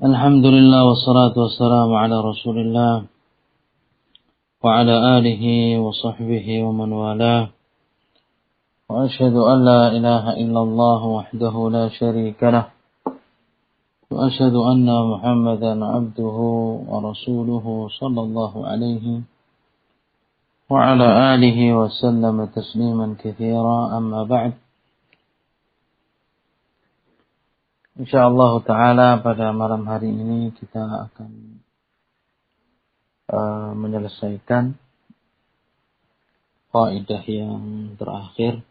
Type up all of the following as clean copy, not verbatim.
Alhamdulillah wassalatu wassalamu ala Rasulillah wa ala alihi wa sahbihi wa man walah. Wa asyhadu an la ilaha illallah wahdahu la syarika lah. Wa asyhadu anna Muhammadan abduhu wa rasuluhu sallallahu alaihi wa ala alihi wa sallam tasliman katsira, amma ba'd. InsyaAllah ta'ala pada malam hari ini kita akan menyelesaikan kaidah yang terakhir,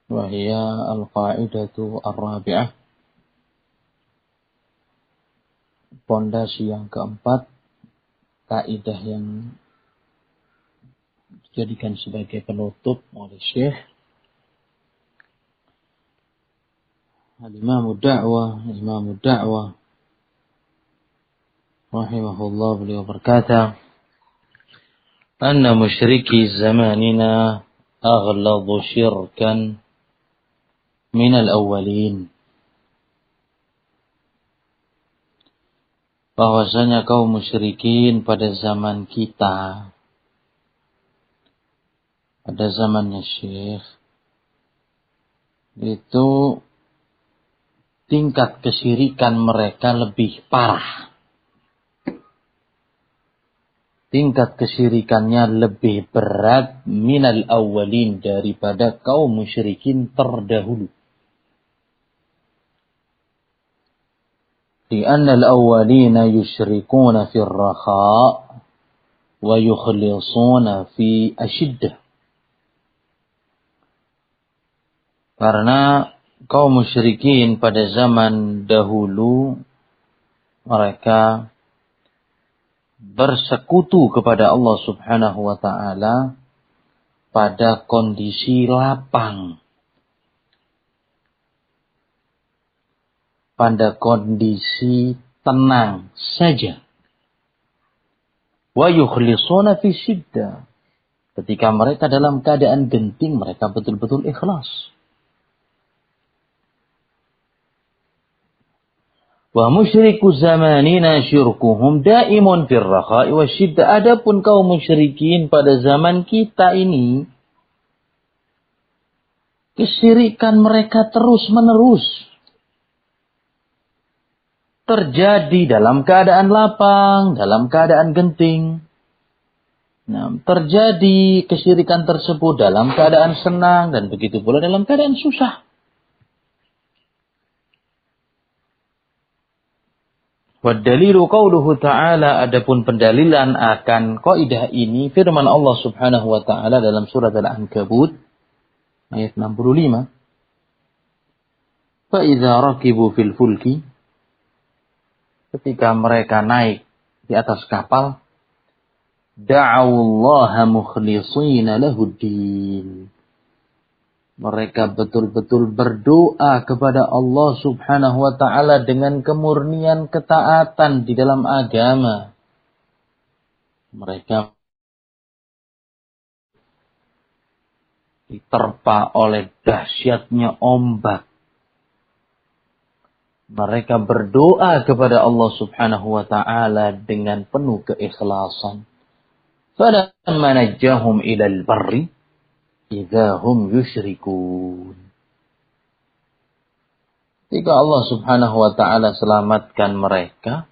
wahia al-qaidatu ar-rabi'ah, pondasi yang keempat, kaidah yang dijadikan sebagai penutup oleh Syekh Imam Da'wah rahimahullah, beliau berkata, anna musyriki zamanina aghladu syirkan minal awwalin. Bahwasanya kaum musyrikin pada zaman kita, pada zamannya Syekh, itu tingkat kesyirikan mereka lebih parah. Tingkat kesyirikannya lebih berat minal awwalin, daripada kaum musyrikin terdahulu. Li'anna al-awwalina yusyrikuna fi ar-rakha' wa yukhlisuna fi ashiddah. Karena kaum musyrikin pada zaman dahulu mereka bersekutu kepada Allah Subhanahu wa ta'ala pada kondisi lapang, pada kondisi tenang saja. Wa yukhlisuna fi syiddah. Ketika mereka dalam keadaan genting, mereka betul-betul ikhlas. Wa musyriku zamanina syirkuhum daimun fir rakha'i wasyiddah. Adapun kaum musyrikin pada zaman kita ini, kesyirikan mereka terus-menerus terjadi dalam keadaan lapang, dalam keadaan genting. Nah, terjadi kesyirikan tersebut dalam keadaan senang, dan begitu pula dalam keadaan susah. Wadalilu qauluhu ta'ala, adapun pendalilan akan kaidah ini firman Allah Subhanahu wa ta'ala dalam surat Al-Ankabut ayat 65. Fa idza rakibu fil fulki, ketika mereka naik di atas kapal, da'awullaha mukhlishina lahuddin. Mereka betul-betul berdoa kepada Allah Subhanahu wa ta'ala dengan kemurnian ketaatan di dalam agama. Mereka diterpa oleh dahsyatnya ombak. Mereka berdoa kepada Allah Subhanahu wa ta'ala dengan penuh keikhlasan. Falamma najjahum ilal barri idza hum yusyrikun. Ketika Allah Subhanahu wa ta'ala selamatkan mereka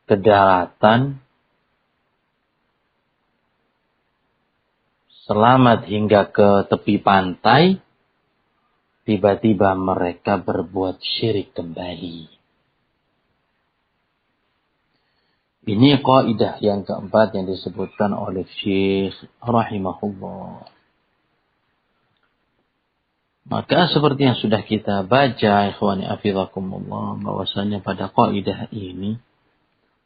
ke daratan, selamat hingga ke tepi pantai, tiba-tiba mereka berbuat syirik kembali. Ini kaidah yang keempat yang disebutkan oleh Syekh rahimahullah. Maka seperti yang sudah kita baca, ikhwani afizakumullah, bahwasanya pada kaidah ini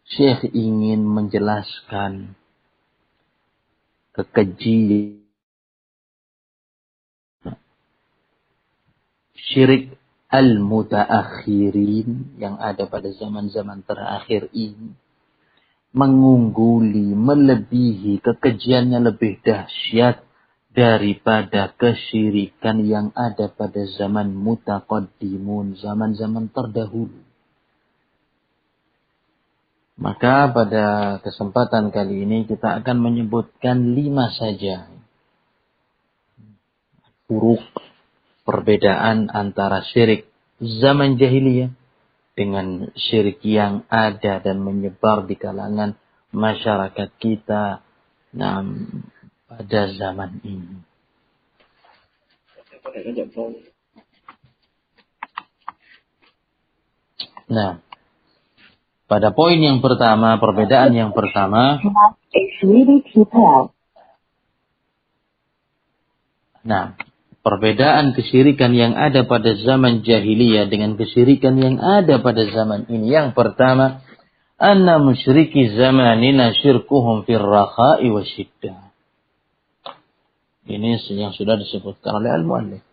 Syekh ingin menjelaskan kekejian syirik al-mutaakhirin yang ada pada zaman-zaman terakhir ini. Mengungguli, melebihi, kekejiannya lebih dahsyat daripada kesyirikan yang ada pada zaman mutaqaddimun, zaman-zaman terdahulu. Maka pada kesempatan kali ini kita akan menyebutkan 5 saja huruf perbedaan antara syirik zaman jahiliyah dengan syirik yang ada dan menyebar di kalangan masyarakat kita pada zaman ini. Nah, pada poin yang pertama, perbedaan yang pertama. Nah, perbedaan kesyirikan yang ada pada zaman jahiliyah dengan kesyirikan yang ada pada zaman ini. Yang pertama, anna musyriki zamanina syirkuhum fir rakha'i wasyiddah. Ini yang sudah disebutkan oleh al-muallif.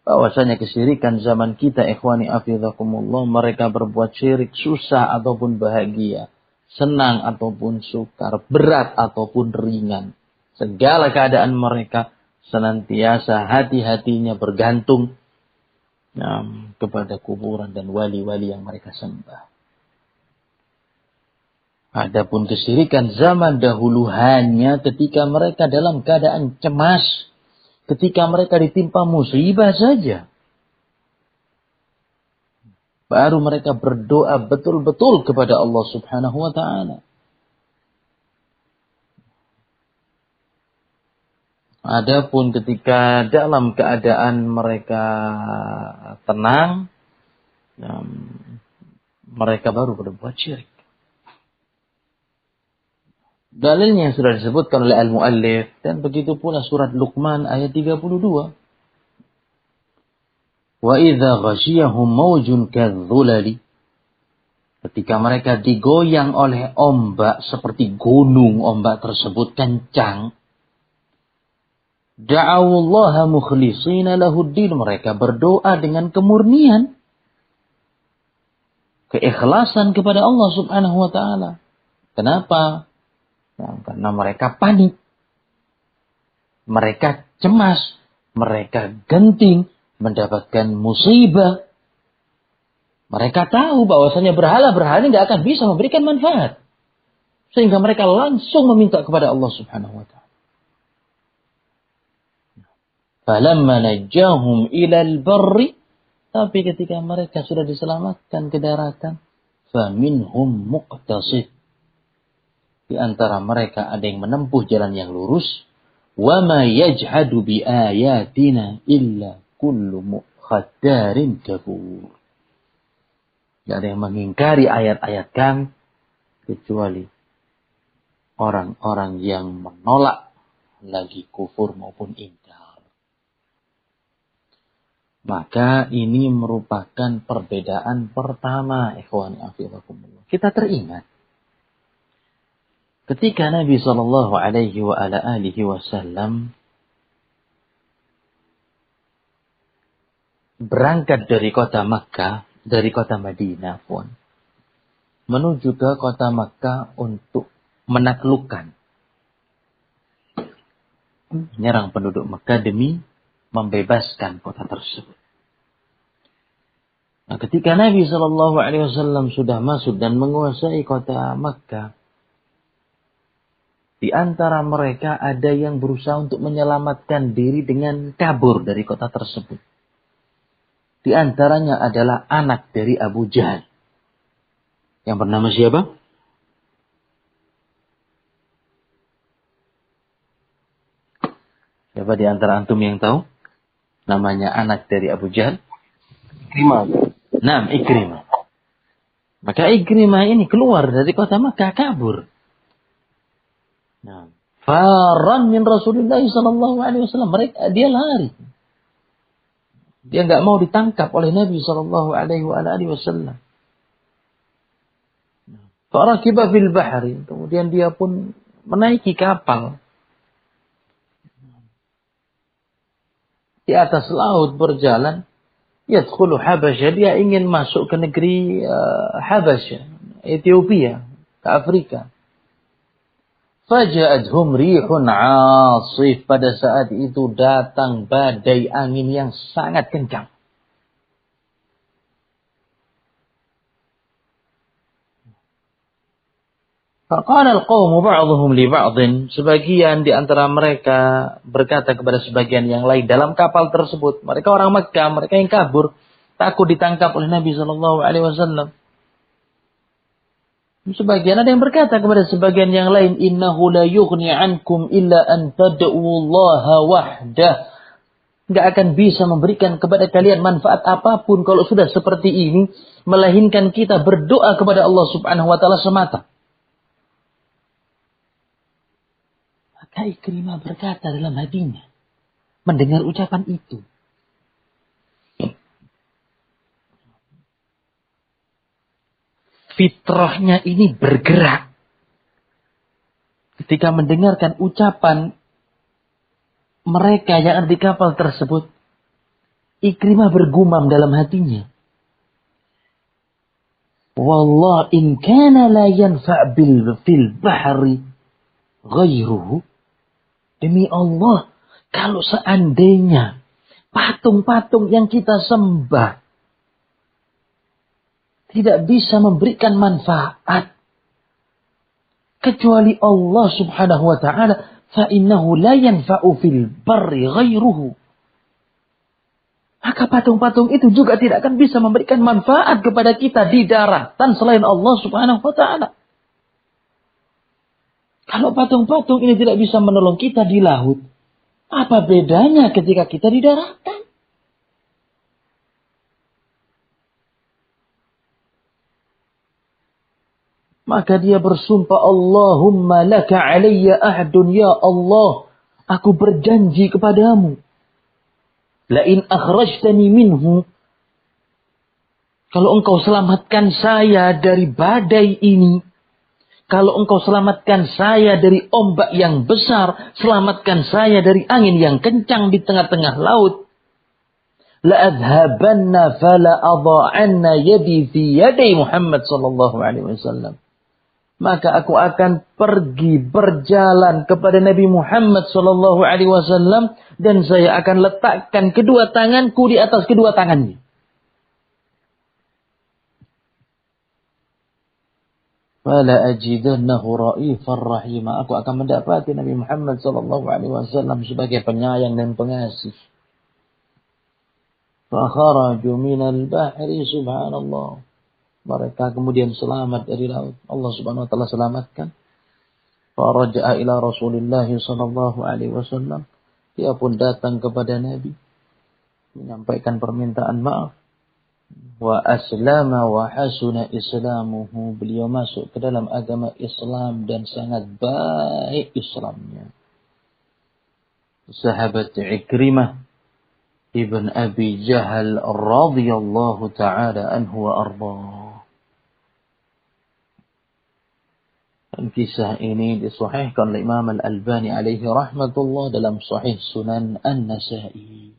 Bahwasanya kesyirikan zaman kita, ikhwani afidhakumullah, mereka berbuat syirik susah ataupun bahagia, senang ataupun sukar, berat ataupun ringan. Segala keadaan mereka senantiasa hati-hatinya bergantung kepada kuburan dan wali-wali yang mereka sembah. Adapun kesyirikan zaman dahulu hanya ketika mereka dalam keadaan cemas, ketika mereka ditimpa musibah saja, baru mereka berdoa betul-betul kepada Allah Subhanahu wa ta'ala. Adapun ketika dalam keadaan mereka tenang, mereka baru berbuat syirik. Dalilnya yang sudah disebutkan oleh al-muallif, dan begitu pula surat Luqman ayat 32. Wa idza ghashiyahum mawjun kadzulali. Ketika mereka digoyang oleh ombak seperti gunung, ombak tersebut kencang. Da'awullaha mukhlishina lahuddin. Mereka berdoa dengan kemurnian, keikhlasan kepada Allah Subhanahu wa ta'ala. Kenapa? Karena mereka panik, mereka cemas, mereka genting mendapatkan musibah. Mereka tahu bahwasanya berhala-berhala ini tidak akan bisa memberikan manfaat, sehingga mereka langsung meminta kepada Allah Subhanahu wa ta'ala. Falamma najjahum ilal barri, tapi ketika mereka sudah diselamatkan ke daratan, faminhum muqtasid. Di antara mereka ada yang menempuh jalan yang lurus. Wa ma yajhadu bi ayatina illa kullu mukhaddarin kafur. Tidak ada yang mengingkari ayat-ayat kami kecuali orang-orang yang menolak, lagi kufur maupun ingkar. Maka ini merupakan perbedaan pertama, ikhwani afidakumullah. Kita teringat ketika Nabi sallallahu alaihi wa ala alihi wasallam berangkat dari kota Makkah, dari kota Madinah pun, menuju ke kota Makkah untuk menaklukkan, menyerang penduduk Makkah demi membebaskan kota tersebut. Nah, ketika Nabi sallallahu alaihi wasallam sudah masuk dan menguasai kota Makkah, di antara mereka ada yang berusaha untuk menyelamatkan diri dengan kabur dari kota tersebut. Di antaranya adalah anak dari Abu Jahal, yang bernama siapa? Siapa di antara antum yang tahu namanya anak dari Abu Jahal? Ikrimah. Nah, Ikrimah. Maka Ikrimah ini keluar dari kota Makkah, kabur. Nah, faran min Rasulullah sallallahu alaihi wasallam. Dia lari. Dia enggak mau ditangkap oleh Nabi sallallahu alaihi wasallam. Farakiba fil bahri. Kemudian dia pun menaiki kapal. Di atas laut berjalan. Yadkhulu Habasyah. Dia ingin masuk ke negeri Habasyah, Ethiopia, ke Afrika. Faja'adhum rihun 'asif. Pada saat itu datang badai angin yang sangat kencang. Faqala al-qawmu ba'dhum li ba'dhin. Sebagian di antara mereka berkata kepada sebagian yang lain dalam kapal tersebut. Mereka orang Mekkah, mereka yang kabur, takut ditangkap oleh Nabi sallallahu alaihi wasallam. Sebagian ada yang berkata kepada sebagian yang lain, innahu la yughni ankum illa an tad'ullaha wahdah. Enggak akan bisa memberikan kepada kalian manfaat apapun kalau sudah seperti ini, melainkan kita berdoa kepada Allah Subhanahu wa taala semata. Maka Ikrimah berkata dalam hatinya, mendengar ucapan itu, fitrahnya ini bergerak. Ketika mendengarkan ucapan mereka yang ada di kapal tersebut, Ikrimah bergumam dalam hatinya, wallah in kana la yanfa' fil bahri ghairuhu. Demi Allah, kalau seandainya patung-patung yang kita sembah tidak bisa memberikan manfaat kecuali Allah Subhanahu wa taala, fa innahu la yanfa'u fil barri ghairuhu. Maka patung-patung itu juga tidak akan bisa memberikan manfaat kepada kita di daratan selain Allah Subhanahu wa taala. Kalau patung-patung ini tidak bisa menolong kita di laut, apa bedanya ketika kita di daratan? Maka dia bersumpah, Allahumma laka alayya ahdun ya Allah. Aku berjanji kepadamu. La'in akhrajtani minhu. Kalau engkau selamatkan saya dari badai ini. Kalau engkau selamatkan saya dari ombak yang besar. Selamatkan saya dari angin yang kencang di tengah-tengah laut. La'adhabanna fala'adha'anna yadi fi yadi Muhammad sallallahu alaihi wasallam. Maka aku akan pergi berjalan kepada Nabi Muhammad sallallahu alaihi wasallam dan saya akan letakkan kedua tanganku di atas kedua tangannya. Fala ajidannahu ra'ifar rahimah. Aku akan mendapati Nabi Muhammad sallallahu alaihi wasallam sebagai penyayang dan pengasih. Fa kharaju minal bahri subhanallah. Mereka kemudian selamat dari laut. Allah Subhanahu wa taala selamatkan. Faraja'a ila Rasulillah sallallahu alaihi wasallam. Dia pun datang kepada Nabi menyampaikan permintaan maaf. Wa aslama wa hasuna islamuhu. Beliau masuk ke dalam agama Islam dan sangat baik Islamnya. Sahabat Ikrimah ibn Abi Jahal radhiyallahu taala anhu wa ardhah. Kisah ini disahihkan oleh Imam Al-Albani alaihi rahmatullah dalam Sahih Sunan An-Nasa'i.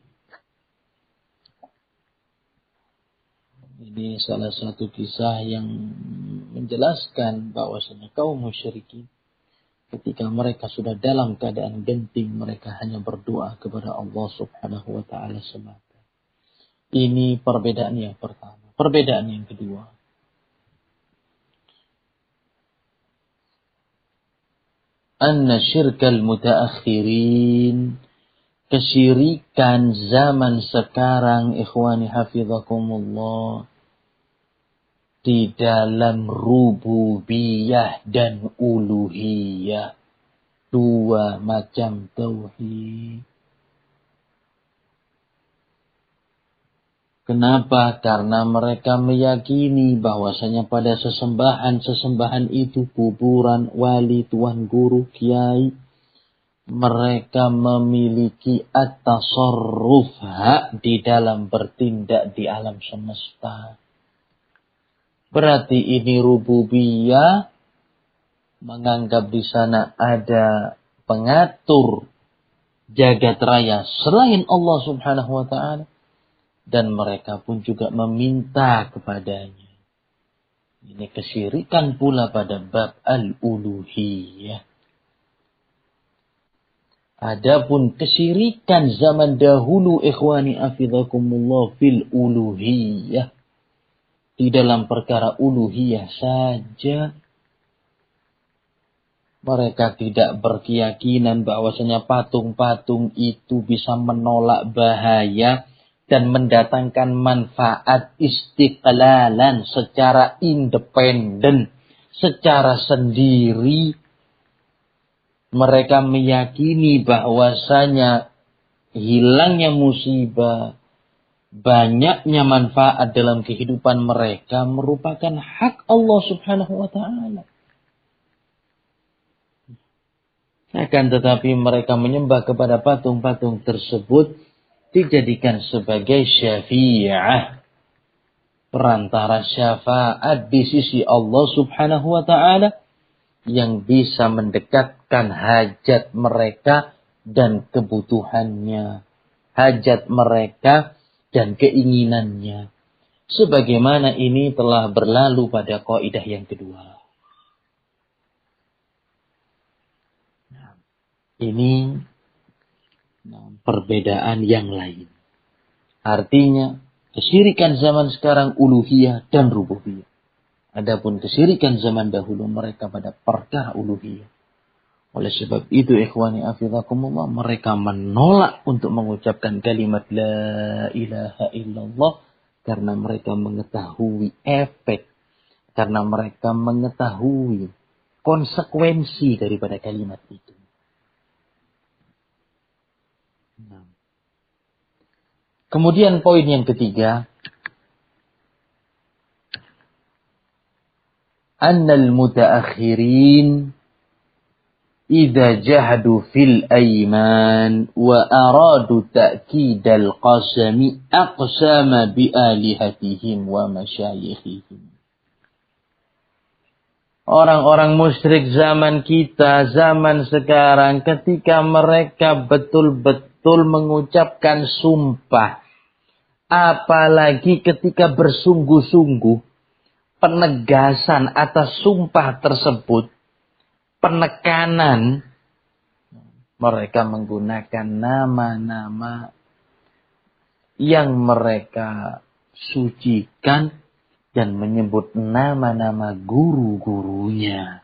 Ini salah satu kisah yang menjelaskan bahwasanya kaum musyrikin ketika mereka sudah dalam keadaan genting, mereka hanya berdoa kepada Allah Subhanahu wa taala semata. Ini perbedaan yang pertama. Perbedaan yang kedua, anna syirkal mutaakhirin, kesyirikan zaman sekarang, ikhwani hafizakumullah, di dalam rububiyah dan uluhiyah, dua macam tauhid. Kenapa? Karena mereka meyakini bahwasanya pada sesembahan itu, kuburan, wali, tuan guru, kiai, mereka memiliki at-tasarruf, hak di dalam bertindak di alam semesta. Berarti ini rububiyah, menganggap di sana ada pengatur jagat raya selain Allah Subhanahu wa taala. Dan mereka pun juga meminta kepadanya. Ini kesyirikan pula pada bab al-uluhiyah. Adapun kesyirikan zaman dahulu ikhwani afidakumullah fil uluhiyah. Di dalam perkara uluhiyah saja. Mereka tidak berkeyakinan bahwasanya patung-patung itu bisa menolak bahaya dan mendatangkan manfaat istiqlalan secara independen, secara sendiri. Mereka meyakini bahwasanya hilangnya musibah, banyaknya manfaat dalam kehidupan mereka merupakan hak Allah Subhanahu wa taala. Akan tetapi mereka menyembah kepada patung-patung tersebut dijadikan sebagai syafi'ah, perantara syafaat di sisi Allah Subhanahu wa taala yang bisa mendekatkan hajat mereka dan kebutuhannya, hajat mereka dan keinginannya. Sebagaimana ini telah berlalu pada kaidah yang kedua. Ini perbedaan yang lain. Artinya, kesyirikan zaman sekarang uluhiyah dan rububiyah. Adapun kesyirikan zaman dahulu mereka pada perkara uluhiyah. Oleh sebab itu, ikhwani afidakumullah, mereka menolak untuk mengucapkan kalimat la ilaha illallah karena mereka mengetahui efek, karena mereka mengetahui konsekuensi daripada kalimat itu. Kemudian poin yang ketiga, annal mutaakhirin idza jahadu fil aiman wa aradu ta'kidal qasami aqsama bi alihatihim wa masyayikhihim. Orang-orang musyrik zaman kita, zaman sekarang, ketika mereka betul-betul mengucapkan sumpah, apalagi ketika bersungguh-sungguh, penegasan atas sumpah tersebut, penekanan, mereka menggunakan nama-nama yang mereka sucikan dan menyebut nama-nama guru-gurunya.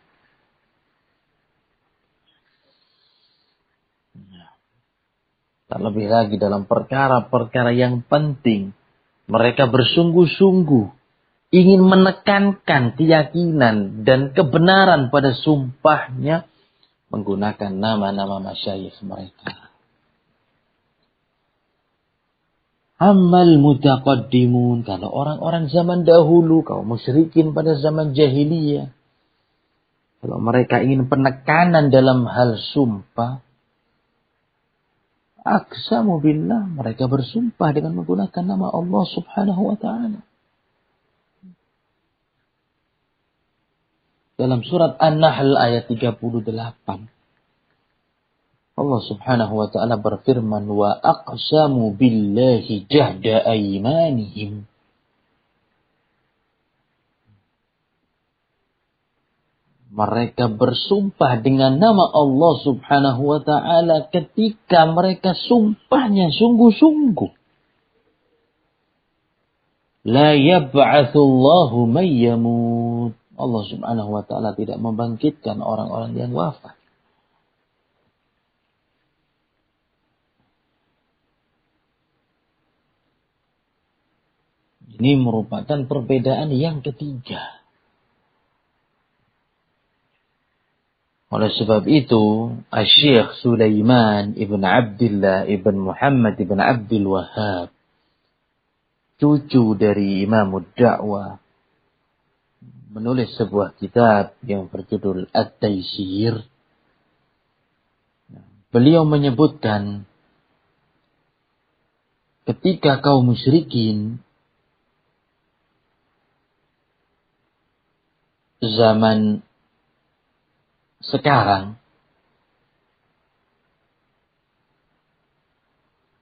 Terlebih lagi dalam perkara-perkara yang penting, mereka bersungguh-sungguh ingin menekankan keyakinan dan kebenaran pada sumpahnya menggunakan nama-nama masyayikh mereka. Ammal mutaqaddimun, kalau orang-orang zaman dahulu, kaum musyrikin pada zaman jahiliyah, kalau mereka ingin penekanan dalam hal sumpah, aqsamu billah, mereka bersumpah dengan menggunakan nama Allah Subhanahu wa taala. Dalam surat An-Nahl ayat 38, Allah Subhanahu wa taala berfirman, wa aqsamu billahi jahda aymanihim. Mereka bersumpah dengan nama Allah Subhanahu wa taala ketika mereka sumpahnya sungguh-sungguh. La yab'atsullahu man yamut. Allah Subhanahu wa taala tidak membangkitkan orang-orang yang wafat. Ini merupakan perbedaan yang ketiga. Oleh sebab itu, Asy-Syaikh Sulaiman ibn Abdullah ibn Muhammad ibn Abdul Wahhab, cucu dari Imam Ad-Da'wah, menulis sebuah kitab yang berjudul At-Taysir. Beliau menyebutkan, ketika kaum musyrikin zaman sekarang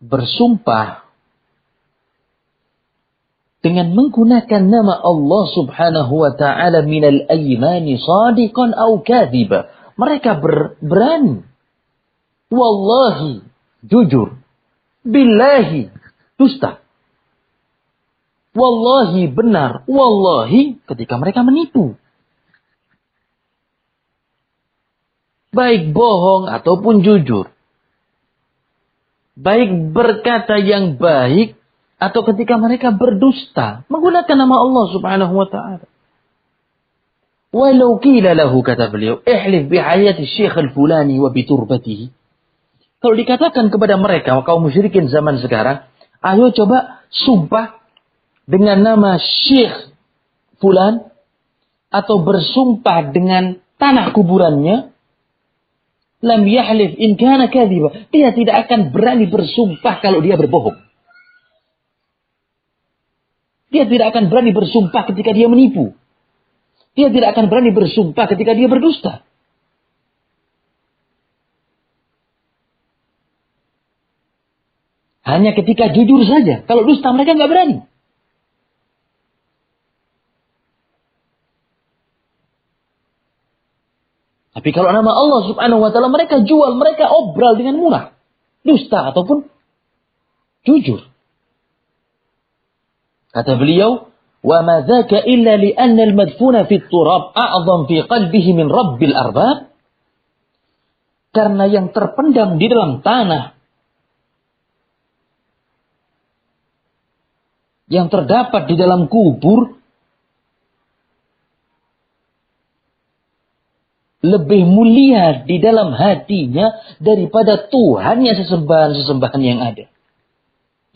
bersumpah dengan menggunakan nama Allah Subhanahu wa taala minal aymani shadiqan aw kadhiba, mereka berani Wallahi, jujur. Billahi, dusta. Wallahi, benar. Wallahi, ketika mereka menipu. Baik bohong ataupun jujur. Baik berkata yang baik atau ketika mereka berdusta. Menggunakan nama Allah subhanahu wa ta'ala. Walau qila lahu, kata beliau, ihlif bihayati syekh al-fulani wa biturbatihi. Kalau dikatakan kepada mereka, kaum musyrikin zaman sekarang, ayo coba sumpah dengan nama syekh fulan atau bersumpah dengan tanah kuburannya. Lam yahlif in kana kadhiba. Dia tidak akan berani bersumpah kalau dia berbohong. Dia tidak akan berani bersumpah ketika dia menipu. Dia tidak akan berani bersumpah ketika dia berdusta. Hanya ketika jujur saja. Kalau dusta mereka nggak berani. Tapi kalau nama Allah subhanahu wa ta'ala mereka jual, mereka obral dengan murah. Dusta ataupun jujur. Kata beliau, وَمَا ذَاكَ إِلَّا لِأَنَّ الْمَدْفُونَ فِي التُّرَابِ أَعْظَمْ فِي قَلْبِهِ مِنْ رَبِّ الْأَرْبَابِ. Karena yang terpendam di dalam tanah, yang terdapat di dalam kubur, lebih mulia di dalam hatinya daripada Tuhannya sesembahan-sesembahan yang ada.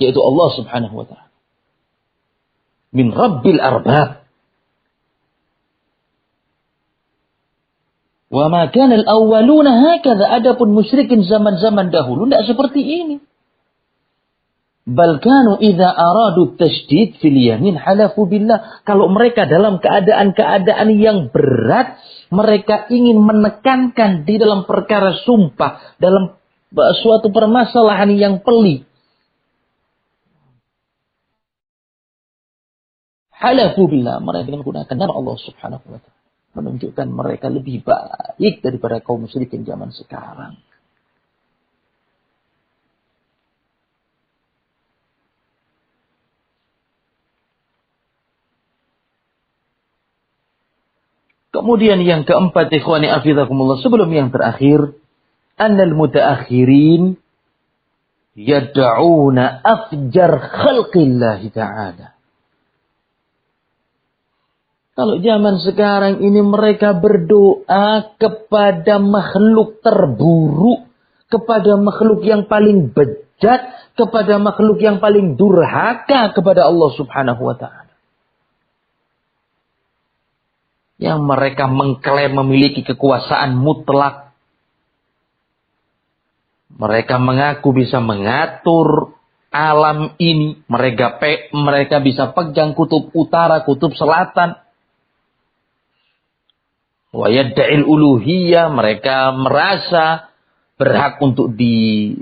Yaitu Allah subhanahu wa ta'ala. Min Rabbil Arbab. Wa ma kana al-awwaluna hakadha. Adapun musyrikin zaman-zaman dahulu tidak seperti ini. Bal kanu idza aradu tasydid fil yamin halafu billah. Kalau mereka dalam keadaan-keadaan yang berat, mereka ingin menekankan di dalam perkara sumpah, dalam suatu permasalahan yang pelik. Halafu billah, mereka menggunakan nama Allah subhanahu wa ta'ala. Menunjukkan mereka lebih baik daripada kaum musyrikin zaman sekarang. Kemudian yang keempat, ikhwani afizakumullah, sebelum yang terakhir, annal mutaakhirin yad'una afjar khalqillahi ta'ala. Kalau zaman sekarang ini mereka berdoa kepada makhluk terburuk, kepada makhluk yang paling bejat, kepada makhluk yang paling durhaka kepada Allah subhanahu wa ta'ala. Yang mereka mengklaim memiliki kekuasaan mutlak. Mereka mengaku bisa mengatur alam ini. Mereka bisa pegang kutub utara, kutub selatan. Wa yadda'il uluhiyah. Mereka merasa berhak untuk disembah.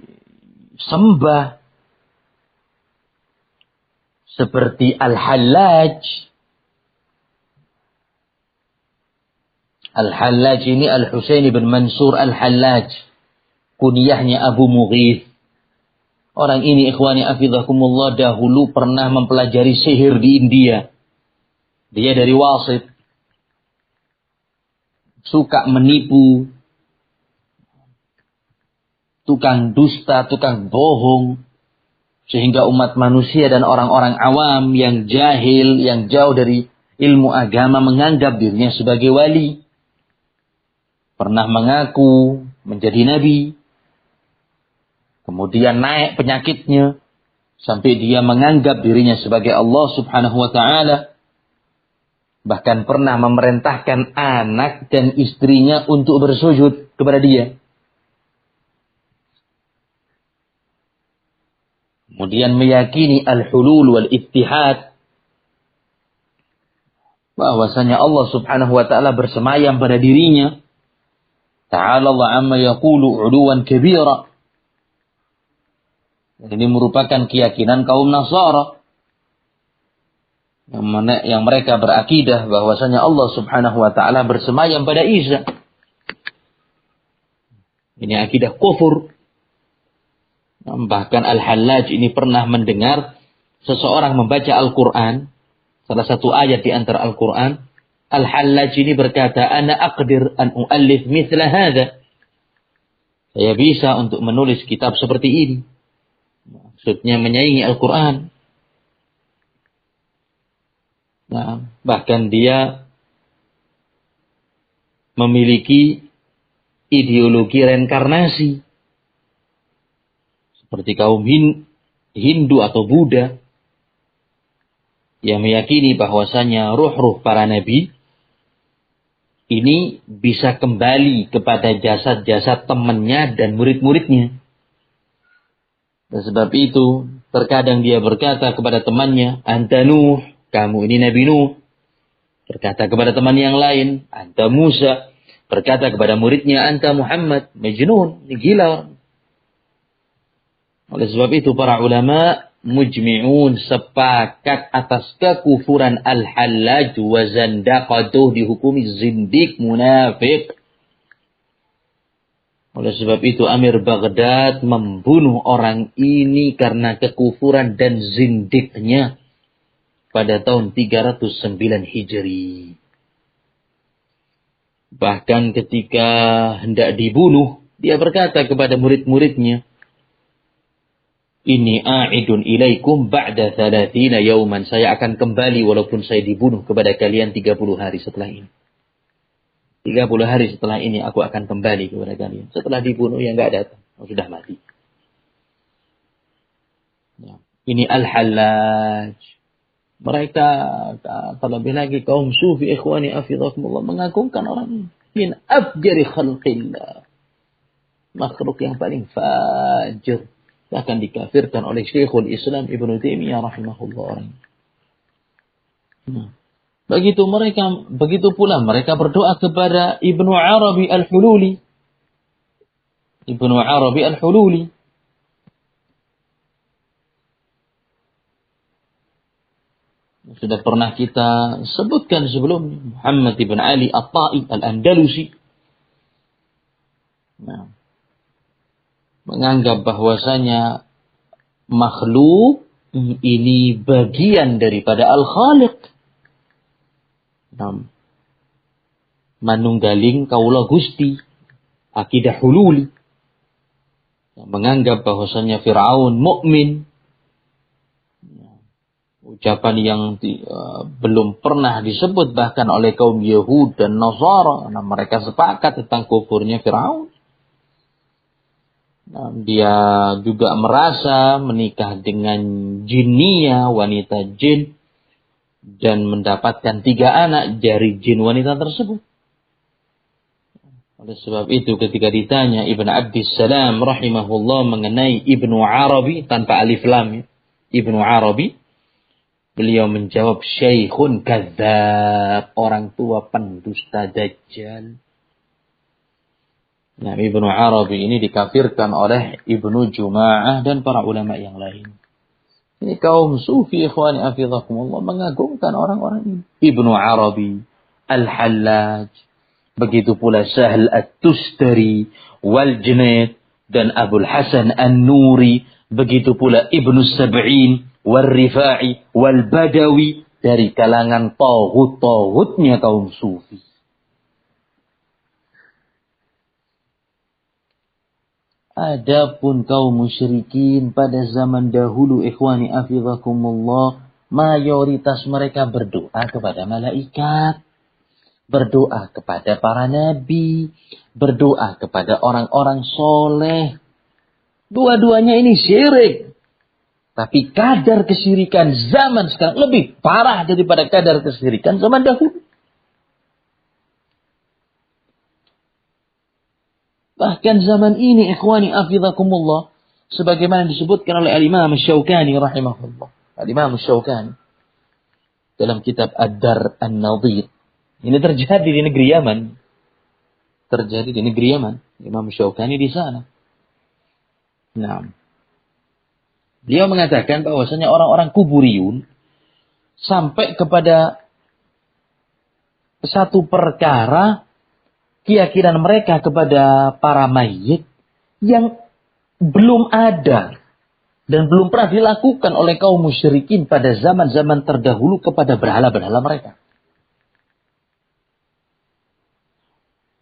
Seperti Al-Hallaj. Al-Hallaj ini Al-Husain bin Mansur Al-Hallaj. Kunyahnya Abu Mughith. Orang ini ikhwani afizakumullah dahulu pernah mempelajari sihir di India. Dia dari Wasit. Suka menipu. Tukang dusta, tukang bohong. Sehingga umat manusia dan orang-orang awam yang jahil, yang jauh dari ilmu agama menganggap dirinya sebagai wali. Pernah mengaku menjadi nabi. Kemudian naik penyakitnya. Sampai dia menganggap dirinya sebagai Allah subhanahu wa ta'ala. Bahkan pernah memerintahkan anak dan istrinya untuk bersujud kepada dia. Kemudian meyakini al-hulul wal-ittihad. Bahwasanya Allah subhanahu wa ta'ala bersemayam pada dirinya. Ta'ala Allah amma yaqulu 'uluwan kabira. Ini merupakan keyakinan kaum Nasara. Yang mereka berakidah bahwasanya Allah subhanahu wa ta'ala bersemayam pada Isa. Ini akidah kufur. Bahkan Al-Hallaj ini pernah mendengar seseorang membaca Al-Quran, salah satu ayat di antara Al-Quran. Al-Hallaj ini berkata, "Ana aqdir an u'allif mithla hadha." Saya bisa untuk menulis kitab seperti ini. Maksudnya menyaingi Al-Quran. Nah, bahkan dia memiliki ideologi reinkarnasi. Seperti kaum Hindu atau Buddha. Yang meyakini bahwasanya ruh-ruh para nabi ini bisa kembali kepada jasad-jasad temannya dan murid-muridnya. Dan sebab itu, terkadang dia berkata kepada temannya, "Anta Nuh, kamu ini Nabi Nuh." Berkata kepada teman yang lain, "Anta Musa." Berkata kepada muridnya, "Anta Muhammad." Majnun, ini gila. Oleh sebab itu, para ulama mujmi'un sepakat atas kekufuran Al-Hallaj wa zandaqatuh, dihukumi zindik, munafik. Oleh sebab itu Amir Baghdad membunuh orang ini karena kekufuran dan zindiknya pada tahun 309 Hijri. Bahkan ketika hendak dibunuh, dia berkata kepada murid-muridnya, "Inni a'idun ilaikum ba'da 30 yauman." Saya akan kembali walaupun saya dibunuh kepada kalian 30 hari setelah ini. 30 hari setelah ini aku akan kembali kepada kalian. Setelah dibunuh yang enggak datang. Sudah mati. Ya. Ini Al-Hallaj. Mereka terlebih lagi kaum sufi ikhwani afidhakumullah mengagungkan orang ini. Min afjari khalqillah. Makhluk yang paling fajir. Bahkan dikafirkan oleh Syekhul Islam Ibnu Taimiyah rahimahullah. Begitu pula mereka berdoa kepada Ibnu Arabi Al-Hululi. Ibnu Arabi Al-Hululi. Sudah pernah kita sebutkan sebelumnya. Muhammad ibn Ali At-Ta'i Al-Andalusi. Nah, menganggap bahwasanya makhluk ini bagian daripada Al-Khaliq. Manunggaling kaula Gusti, akidah hululi. Menganggap bahwasanya Fir'aun mukmin. Ucapan yang belum pernah disebut bahkan oleh kaum Yahud dan Nasara. Nah, mereka sepakat tentang kufurnya Fir'aun. Nah, dia juga merasa menikah dengan jinnia, wanita jin, dan mendapatkan 3 anak dari jin wanita tersebut. Oleh sebab itu ketika ditanya Ibn Abdissalam rahimahullah mengenai Ibnu Arabi tanpa alif lam, Ibnu Arabi, beliau menjawab, "Syekhun kadzdzab," orang tua pendusta dajjal. Nah, Ibnu Arabi ini dikafirkan oleh Ibnu Juma'ah dan para ulama yang lain. Ini kaum sufi ikhwani afidhakumullah mengagungkan orang-orang ini. Ibnu Arabi, Al-Hallaj, begitu pula Sahal At-Tustari, Wal-Junayd, dan Abul Hasan An-Nuri, begitu pula Ibnu Sab'in, Wal-Rifa'i, Wal-Badawi, dari kalangan tauhut-tauhutnya kaum sufi. Adapun kaum musyrikin pada zaman dahulu ikhwani afidhakumullah, mayoritas mereka berdoa kepada malaikat, berdoa kepada para nabi, berdoa kepada orang-orang soleh. Dua-duanya ini syirik. Tapi kadar kesyirikan zaman sekarang lebih parah daripada kadar kesyirikan zaman dahulu. Bahkan zaman ini ikhwani afidhakumullah, sebagaimana disebutkan oleh Al-Imam Syaukani rahimahullah. Al-Imam Syaukani dalam kitab Ad-Dar An-Nadhir. Ini terjadi di negeri Yaman. Terjadi di negeri Yaman. Imam Syaukani di sana. Nah, beliau mengatakan bahwasanya orang-orang kuburiyun sampai kepada satu perkara keyakinan mereka kepada para mayit yang belum ada dan belum pernah dilakukan oleh kaum musyrikin pada zaman-zaman terdahulu kepada berhala-berhala mereka.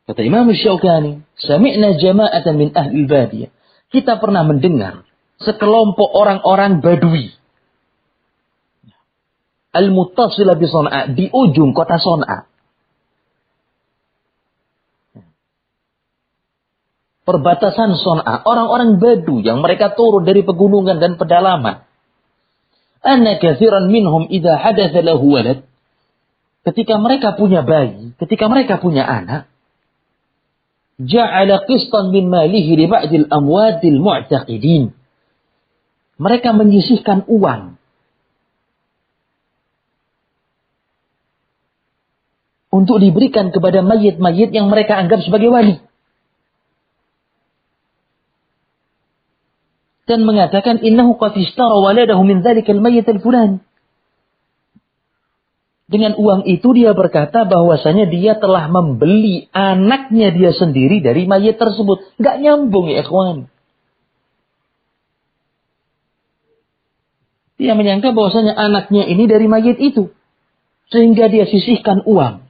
Kata Imam Syaukani, sami'na jama'atan min ahli badiyah. Kita pernah mendengar sekelompok orang-orang Badui. Al-Muttasila bi Son'a, di ujung kota Son'a. Perbatasan Son'a, orang-orang Badu yang mereka turun dari pegunungan dan pedalaman. Anna katsiran minhum idza hadatsa lahu walad. Ketika mereka punya bayi, ketika mereka punya anak, ja'ala qistan min malihi li ba'dil amwadil mu'taqidin. Mereka menyisihkan uang untuk diberikan kepada mayit-mayit yang mereka anggap sebagai wali. Dan mengatakan innahu qad ishtara waladahu min dzalikal mayyit al-fulan. Dengan uang itu dia berkata bahwasanya dia telah membeli anaknya dia sendiri dari mayit tersebut. Enggak nyambung ya ikhwan. Dia menyangka bahwasanya anaknya ini dari mayit itu. Sehingga dia sisihkan uang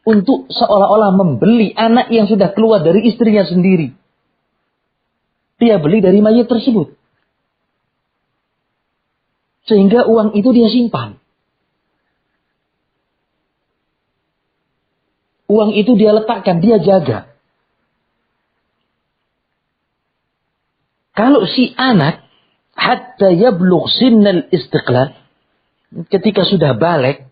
untuk seolah-olah membeli anak yang sudah keluar dari istrinya sendiri. Dia beli dari mayit tersebut. Sehingga uang itu dia simpan. Uang itu dia letakkan, dia jaga. Kalau si anak hatta yablugh sinnal istiqlal, ketika sudah balik,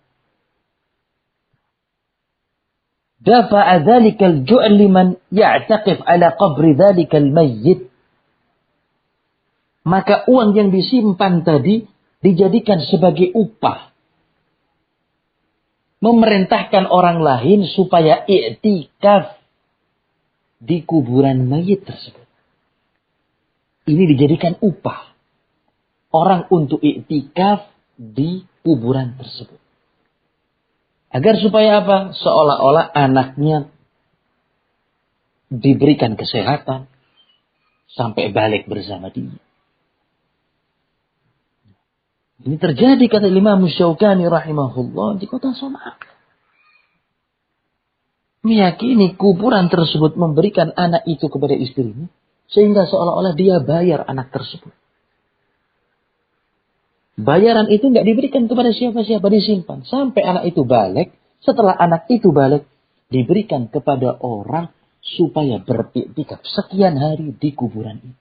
dafa'a dzalikal ju'l liman ya'taqif ala qabri dzalikal mayyit. Maka uang yang disimpan tadi dijadikan sebagai upah. Memerintahkan orang lain supaya i'tikaf di kuburan mayit tersebut. Ini dijadikan upah. Orang untuk i'tikaf di kuburan tersebut. Agar supaya apa? Seolah-olah anaknya diberikan kesehatan sampai balik bersama dia. Ini terjadi kata Imam Syaukani rahimahullah di kota Son'a. Meyakini kuburan tersebut memberikan anak itu kepada istrinya. Sehingga seolah-olah dia bayar anak tersebut. Bayaran itu nggak diberikan kepada siapa-siapa, disimpan. Sampai anak itu balik. Setelah anak itu balik, diberikan kepada orang supaya beriktikaf sekian hari di kuburan itu.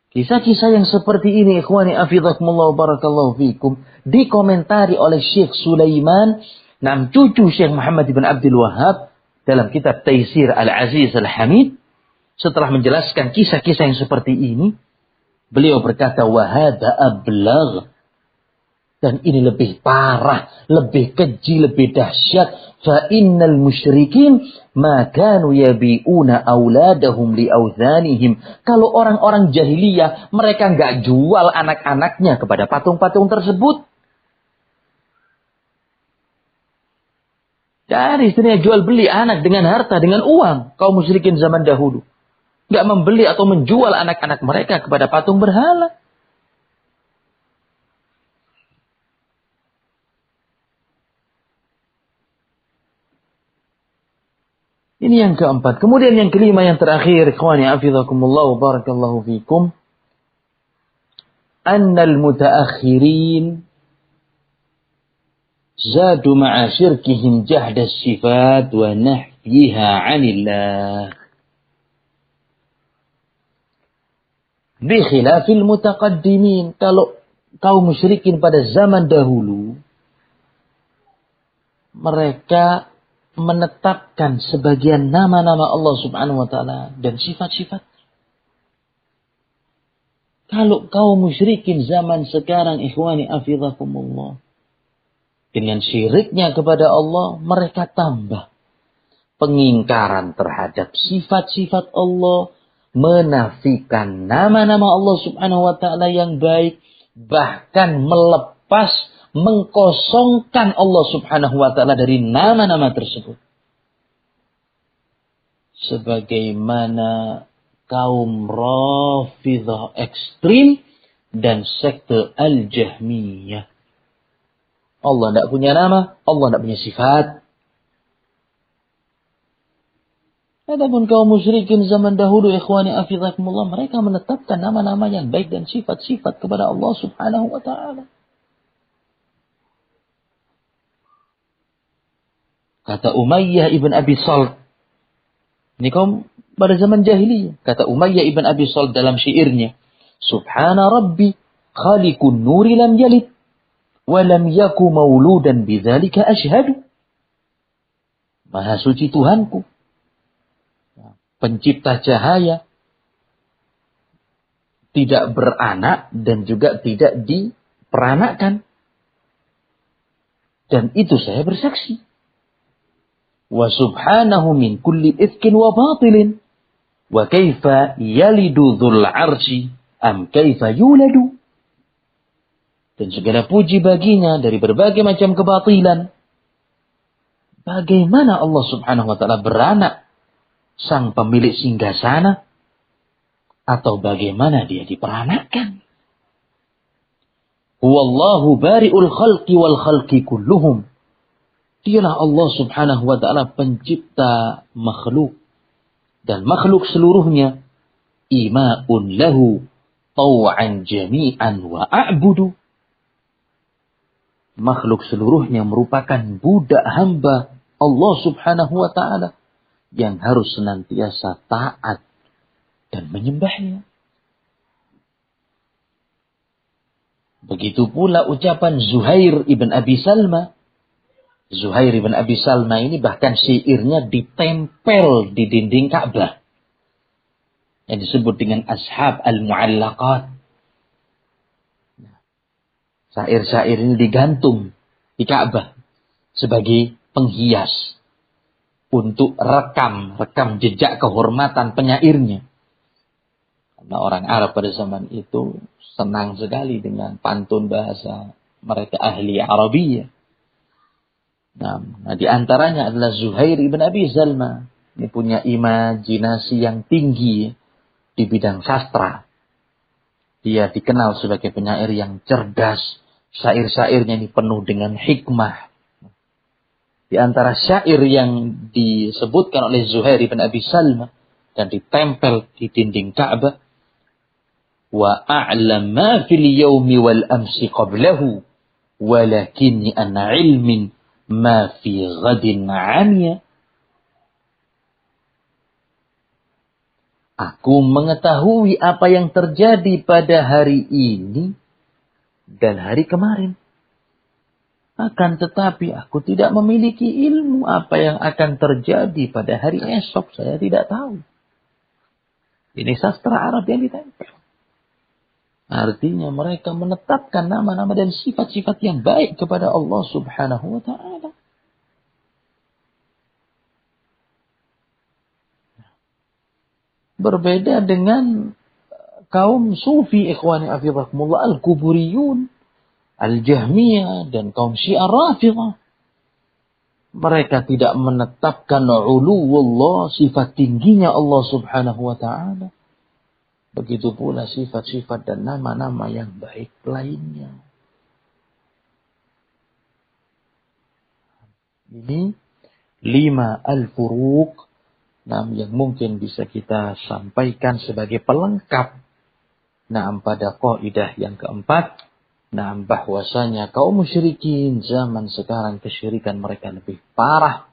Kisah-kisah yang seperti ini, ikhwani afidhakumullah wa barakallahu fikum, dikomentari oleh Syekh Sulaiman, cucu Syekh Muhammad bin Abdul Wahhab, dalam kitab Taisir Al-Aziz Al-Hamid. Setelah menjelaskan kisah-kisah yang seperti ini, beliau berkata, wahada ablagh. Dan ini lebih parah, lebih keji, lebih dahsyat. Fa innal musyrikin ma kanu yabi'una auladahum li authanihim. Kalau orang-orang jahiliyah, mereka enggak jual anak-anaknya kepada patung-patung tersebut. Dari istrinya jual beli anak dengan harta, dengan uang. Kaum musyrikin zaman dahulu. Enggak membeli atau menjual anak-anak mereka kepada patung berhala. Ini yang keempat. Kemudian yang kelima, yang terakhir. Ikhwani afidhakumullah wa barakallahu fikum. Annal mutaakhirin zadu ma'a syirkihim jahda sifat wa nahyiha 'anillah. Bi khilafil mutaqaddimin. Kalau kaum musyrikin pada zaman dahulu, mereka menetapkan sebagian nama-nama Allah subhanahu wa ta'ala dan sifat-sifat. Kalau kaum musyrikin zaman sekarang, ikhwani afidhakumullah, dengan syiriknya kepada Allah, mereka tambah pengingkaran terhadap sifat-sifat Allah, menafikan nama-nama Allah subhanahu wa ta'ala yang baik, bahkan melepas mengkosongkan Allah Subhanahu wa taala dari nama-nama tersebut. Sebagaimana kaum Rafidhah ekstrim dan sekte Al-Jahmiyah. Allah tidak punya nama, Allah tidak punya sifat. Adapun kaum musyrikin zaman dahulu, ikhwani afizakumullah, mereka menetapkan nama-nama yang baik dan sifat-sifat kepada Allah Subhanahu wa taala. Kata Umayyah ibn Abi Salt, ini kaum pada zaman jahiliyah. Kata Umayyah ibn Abi Salt dalam syairnya, Subhana Rabbi khaliqun nuri lam yalid wa lam yaku mauludan bidzalika asyhadu. Maha suci Tuhanku, pencipta cahaya, tidak beranak dan juga tidak diperanakkan. Dan itu saya bersaksi. Wa subhanahu min kulli ifkin wa batilin. Wa kaifa yalidu dhul arshi am kaifa yuladu. Dan segala puji baginya dari berbagai macam kebatilan. Bagaimana Allah Subhanahu wa taala beranak, sang pemilik singgasana, atau bagaimana dia diperanakkan? Huwallahu bari'ul khalqi wal khalqi kulluhum. Dialah Allah Subhanahu wa taala pencipta makhluk, dan makhluk seluruhnya ima'un lahu taw'an jami'an wa a'budu. Makhluk seluruhnya merupakan budak hamba Allah Subhanahu wa taala yang harus senantiasa taat dan menyembahnya. Begitu pula ucapan Zuhair ibn Abi Salma. Zuhair ibn Abi Salma ini bahkan syairnya ditempel di dinding Ka'bah, yang disebut dengan Ashab al-Mu'allaqat. Syair-syair ini digantung di Ka'bah sebagai penghias untuk rekam jejak kehormatan penyairnya. Karena orang Arab pada zaman itu senang sekali dengan pantun bahasa mereka ahli Arabiyah. Nah, di antaranya adalah Zuhair ibn Abi Salma. Ini punya imajinasi yang tinggi di bidang sastra. Dia dikenal sebagai penyair yang cerdas. Syair-syairnya ini penuh dengan hikmah. Di antara syair yang disebutkan oleh Zuhair ibn Abi Salma dan ditempel di dinding Ka'bah, wa a'lam ma fil yawmi wal amsi qablahu walakinni an ilmin ma fi ghadin 'amiya. Aku mengetahui apa yang terjadi pada hari ini dan hari kemarin. Akan tetapi aku tidak memiliki ilmu apa yang akan terjadi pada hari esok. Saya tidak tahu. Ini sastra Arab yang ditempel. Artinya mereka menetapkan nama-nama dan sifat-sifat yang baik kepada Allah Subhanahu wa ta'ala. Berbeda dengan kaum sufi, ikhwani afizakumullah, al-kuburiyun, al-jahmiyah, dan kaum syiah rafidhah. Mereka tidak menetapkan uluwullah, sifat tingginya Allah Subhanahu wa ta'ala. Begitu pula sifat-sifat dan nama-nama yang baik lainnya. Ini 5 al-furuq yang mungkin bisa kita sampaikan sebagai pelengkap pada kaidah yang keempat, bahwasanya kaum musyrikin zaman sekarang kesyirikan mereka lebih parah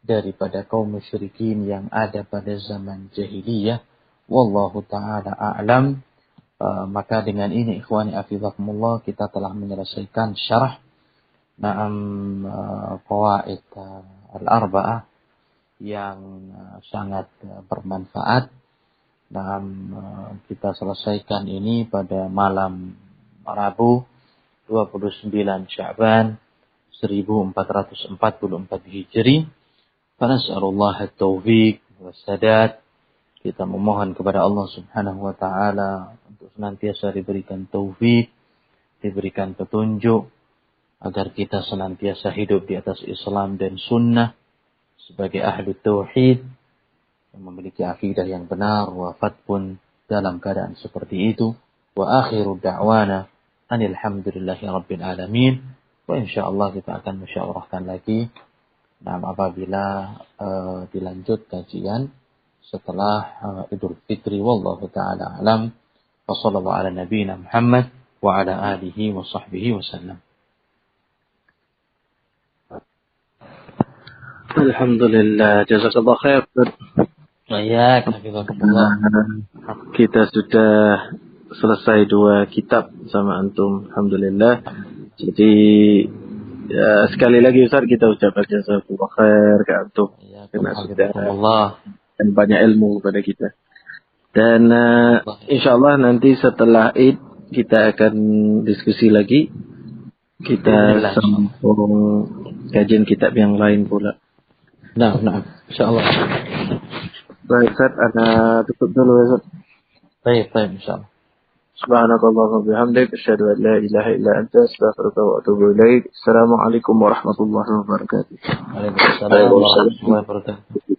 daripada kaum musyrikin yang ada pada zaman jahiliyah. Wallahu ta'ala a'lam. Maka dengan ini ikhwani afizakumullah kita telah menyelesaikan syarah qawaid al-arba'ah yang sangat bermanfaat. Kita selesaikan ini pada malam Rabu 29 Sya'ban 1444 Hijri. Fanas'alullah at-taufiq wassadat. Kita memohon kepada Allah Subhanahu wa ta'ala untuk senantiasa diberikan taufik, diberikan petunjuk, agar kita senantiasa hidup di atas Islam dan sunnah sebagai ahli tauhid yang memiliki akidah yang benar, wafat pun dalam keadaan seperti itu. Wa akhiru da'wana anil hamdulillahi rabbil alamin. Wa insyaallah kita akan musyawarahkan lagi apabila dilanjut kajian setelah Idul Fitri. Wallahu taala alam. Wa sallallahu ala nabiyyina Muhammad wa ala alihi wa sahbihi wasallam. Alhamdulillah, jazakallah khair. Baik, hafizakumullah. Kita sudah selesai 2 kitab sama antum, alhamdulillah. Jadi sekali lagi Ustaz kita ucapkan jazakallah khair ke antum karena sudah dan banyak ilmu kepada kita. Dan insyaallah nanti setelah Id kita akan diskusi lagi. Kita sambung kajian kitab yang lain pula. Nah, insyaallah. Baik, Ustaz, ana tutup dulu ya, Ustaz. Baik, insyaallah. Subhanakallahumma wa bihamdik asyhadu an la ilaha illa anta astaghfiruka wa atubu ilaik. Assalamualaikum warahmatullahi wabarakatuh. Waalaikumsalam warahmatullahi wabarakatuh.